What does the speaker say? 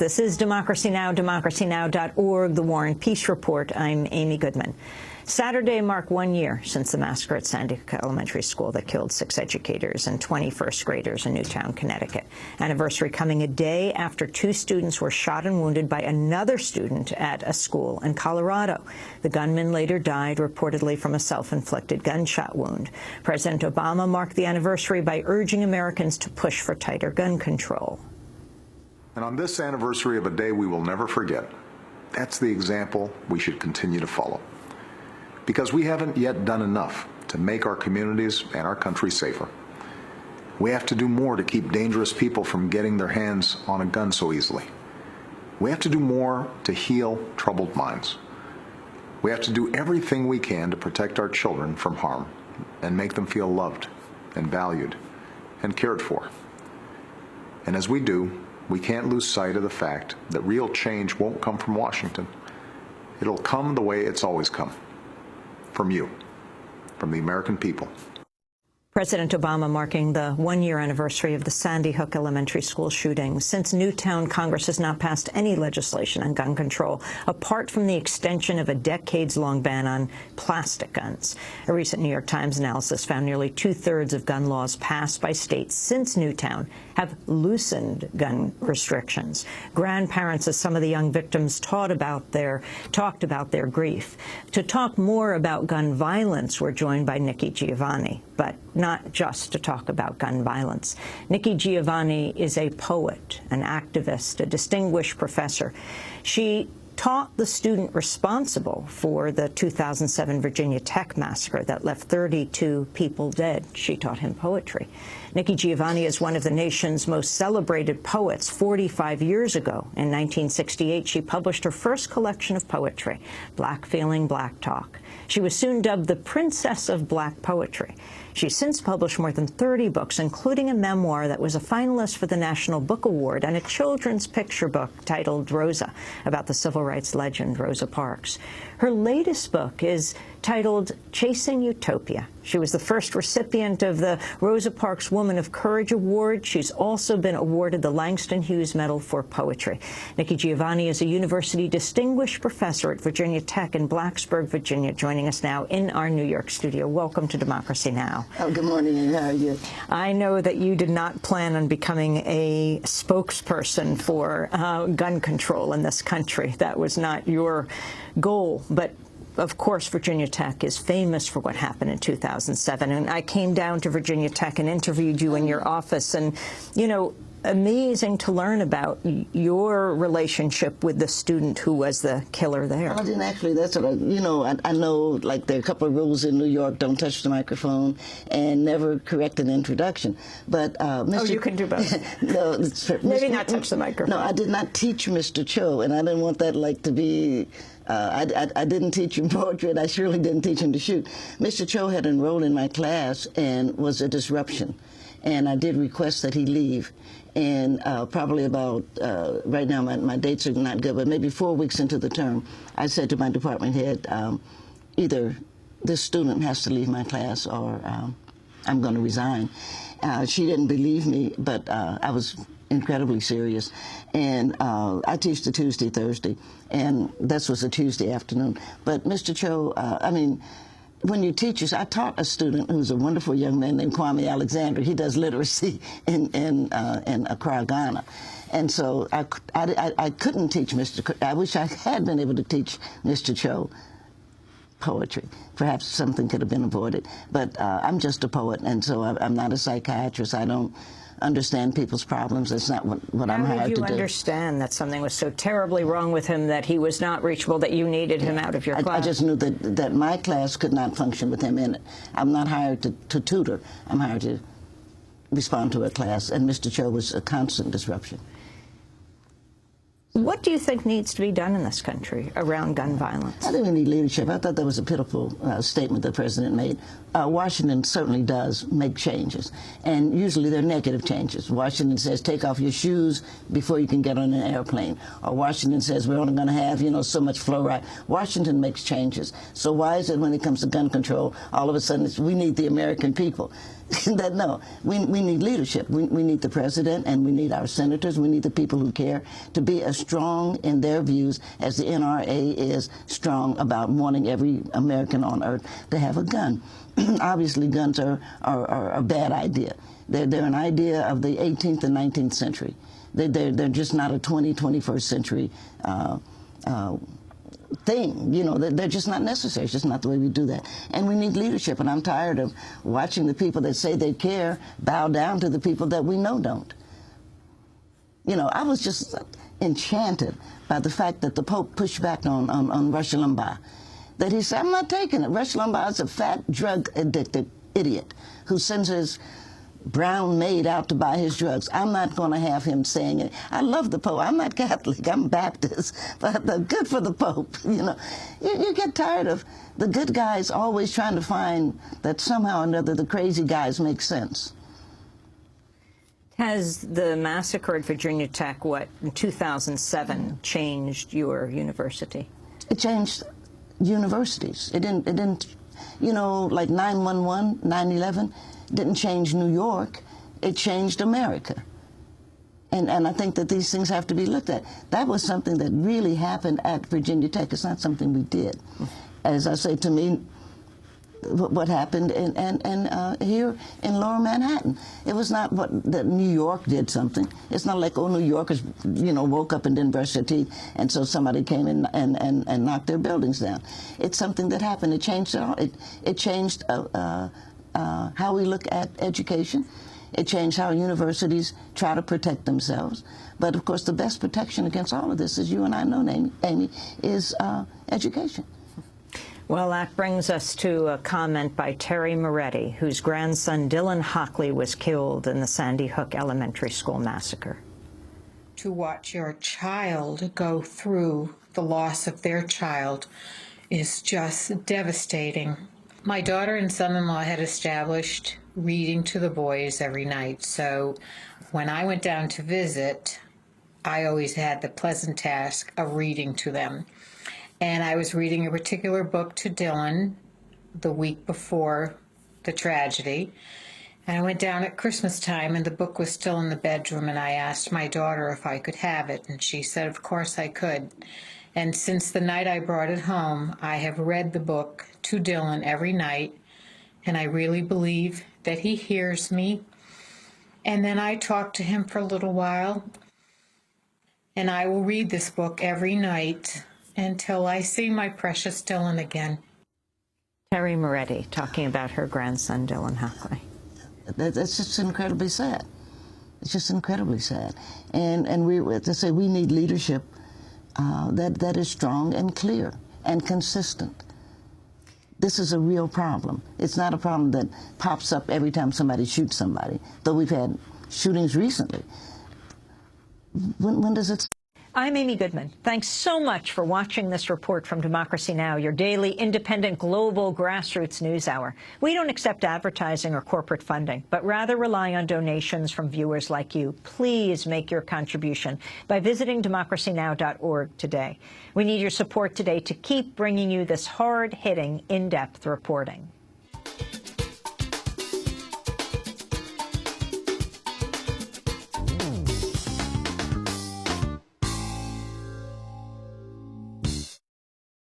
This is Democracy Now!, democracynow.org, The War and Peace Report. I'm Amy Goodman. Saturday marked 1 year since the massacre at Sandy Hook Elementary School that killed 6 educators and 20 first graders in Newtown, Connecticut. Anniversary coming a day after 2 students were shot and wounded by another student at a school in Colorado. The gunman later died, reportedly from a self-inflicted gunshot wound. President Obama marked the anniversary by urging Americans to push for tighter gun control. And on this anniversary of a day we will never forget, that's the example we should continue to follow. Because we haven't yet done enough to make our communities and our country safer. We have to do more to keep dangerous people from getting their hands on a gun so easily. We have to do more to heal troubled minds. We have to do everything we can to protect our children from harm and make them feel loved and valued and cared for. And as we do, we can't lose sight of the fact that real change won't come from Washington. It'll come the way it's always come. From you, from the American people. President Obama marking the 1-year anniversary of the Sandy Hook Elementary School shooting. Since Newtown, Congress has not passed any legislation on gun control, apart from the extension of a decades-long ban on plastic guns. A recent New York Times analysis found nearly 2/3 of gun laws passed by states since Newtown have loosened gun restrictions. Grandparents of some of the young victims talked about their grief. To talk more about gun violence, we're joined by Nikki Giovanni, but not just to talk about gun violence. Nikki Giovanni is a poet, an activist, a distinguished professor. She taught the student responsible for the 2007 Virginia Tech massacre that left 32 people dead. She taught him poetry. Nikki Giovanni is one of the nation's most celebrated poets. 45 years ago, in 1968, she published her first collection of poetry, Black Feeling, Black Talk. She was soon dubbed the Princess of Black Poetry. She's since published more than 30 books, including a memoir that was a finalist for the National Book Award and a children's picture book titled Rosa, about the civil rights legend Rosa Parks. Her latest book is titled Chasing Utopia. She was the first recipient of the Rosa Parks Woman of Courage Award. She's also been awarded the Langston Hughes Medal for Poetry. Nikki Giovanni is a university distinguished professor at Virginia Tech in Blacksburg, Virginia, joining us now in our New York studio. Welcome to Democracy Now! Oh, good morning, and how are you? I know that you did not plan on becoming a spokesperson for gun control in this country. That was not your goal, but of course, Virginia Tech is famous for what happened in 2007. And I came down to Virginia Tech and interviewed you in your office. And, you know, amazing to learn about your relationship with the student who was the killer there. I didn't actually, that's what I know, like, there are a couple of rules in New York: don't touch the microphone and never correct an introduction. But Oh, you can do both. No, maybe not touch the microphone. No, I did not teach Mr. Cho, and I didn't want that, like, to be... I didn't teach him poetry, and I surely didn't teach him to shoot. Mr. Cho had enrolled in my class and was a disruption, and I did request that he leave. And probably about, right now my dates are not good, but maybe 4 weeks into the term, I said to my department head, either this student has to leave my class or I'm going to resign. She didn't believe me, but I was incredibly serious. And I teach the Tuesday, Thursday, and this was a Tuesday afternoon. But Mr. Cho, I mean, when you teach, I taught a student who's a wonderful young man named Kwame Alexander. He does literacy in Accra, Ghana. And so I couldn't teach Mr. Cho. I wish I had been able to teach Mr. Cho poetry. Perhaps something could have been avoided. But I'm just a poet, and so I'm not a psychiatrist. I don't understand people's problems. That's not what I'm hired to do. How did you understand that something was so terribly wrong with him, that he was not reachable, that you needed him out of your class? I just knew that my class could not function with him in it. I'm not hired to tutor. I'm hired to respond to a class, and Mr. Cho was a constant disruption. What do you think needs to be done in this country around gun violence? I think we need leadership. I thought that was a pitiful statement the president made. Washington certainly does make changes, and usually they're negative changes. Washington says, take off your shoes before you can get on an airplane. Or Washington says, we're only going to have, so much fluoride. Washington makes changes. So why is it when it comes to gun control, all of a sudden we need the American people? No, we need leadership. We need the president, and we need our senators. We need the people who care to be as strong in their views as the NRA is strong about wanting every American on earth to have a gun. Obviously, guns are a bad idea. They're an idea of the 18th and 19th century. They're just not a 21st century thing. They're just not necessary. It's just not the way we do that. And we need leadership, and I'm tired of watching the people that say they care bow down to the people that we know don't. I was just enchanted by the fact that the Pope pushed back on Rush Limbaugh. That he said, I'm not taking it. Rush Limbaugh is a fat, drug-addicted idiot who sends his brown maid out to buy his drugs. I'm not going to have him saying it. I love the Pope. I'm not Catholic. I'm Baptist. But good for the Pope. You get tired of the good guys always trying to find that somehow or another the crazy guys make sense. Has the massacre at Virginia Tech, in 2007, changed your university? It changed universities. It didn't, like 9/11, 9/11, didn't change New York. It changed America. And I think that these things have to be looked at. That was something that really happened at Virginia Tech. It's not something we did. As I say, to me, what happened here in Lower Manhattan. It was not that New York did something. It's not like, New Yorkers, woke up and didn't brush their teeth, and so somebody came in and knocked their buildings down. It's something that happened. It changed it all. It changed how we look at education. It changed how universities try to protect themselves. But of course, the best protection against all of this, as you and I know, Amy, is education. Well, that brings us to a comment by Terry Moretti, whose grandson Dylan Hockley was killed in the Sandy Hook Elementary School massacre. To watch your child go through the loss of their child is just devastating. My daughter and son-in-law had established reading to the boys every night, so when I went down to visit, I always had the pleasant task of reading to them. And I was reading a particular book to Dylan the week before the tragedy. And I went down at Christmas time, and the book was still in the bedroom, and I asked my daughter if I could have it, and she said, of course I could. And since the night I brought it home, I have read the book to Dylan every night, and I really believe that he hears me. And then I talk to him for a little while, and I will read this book every night until I see my precious Dylan again. Terry Moretti talking about her grandson, Dylan Hockley. That's just incredibly sad. It's just incredibly sad. And we, as I say, we need leadership that is strong and clear and consistent. This is a real problem. It's not a problem that pops up every time somebody shoots somebody, though we've had shootings recently. When does it? I'm Amy Goodman. Thanks so much for watching this report from Democracy Now!, your daily, independent, global grassroots news hour. We don't accept advertising or corporate funding, but rather rely on donations from viewers like you. Please make your contribution by visiting democracynow.org today. We need your support today to keep bringing you this hard-hitting, in-depth reporting.